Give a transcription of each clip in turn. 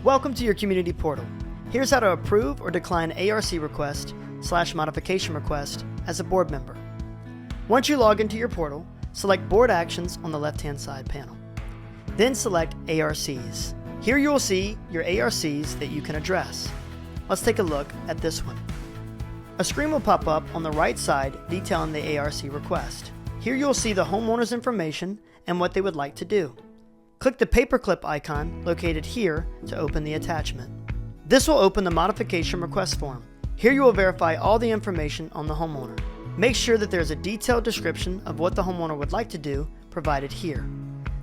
Welcome to your community portal. Here's how to approve or decline ARC request / modification request as a board member. Once you log into your portal, select Board Actions on the left-hand side panel. Then select ARCs. Here you will see your ARCs that you can address. Let's take a look at this one. A screen will pop up on the right side detailing the ARC request. Here you will see the homeowner's information and what they would like to do. Click the paperclip icon located here to open the attachment. This will open the Modification Request Form. Here you will verify all the information on the homeowner. Make sure that there is a detailed description of what the homeowner would like to do provided here.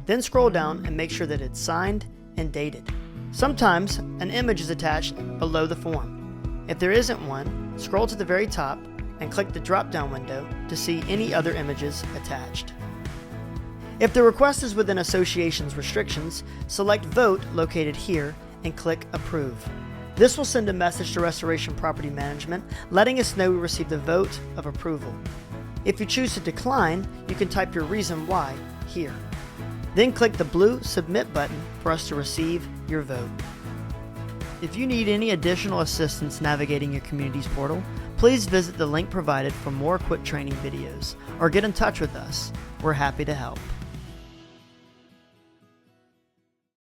Then scroll down and make sure that it's signed and dated. Sometimes an image is attached below the form. If there isn't one, scroll to the very top and click the drop-down window to see any other images attached. If the request is within association's restrictions, select Vote located here and click Approve. This will send a message to Restoration Property Management letting us know we received a vote of approval. If you choose to decline, you can type your reason why here. Then click the blue Submit button for us to receive your vote. If you need any additional assistance navigating your community's portal, please visit the link provided for more quick training videos or get in touch with us. We're happy to help.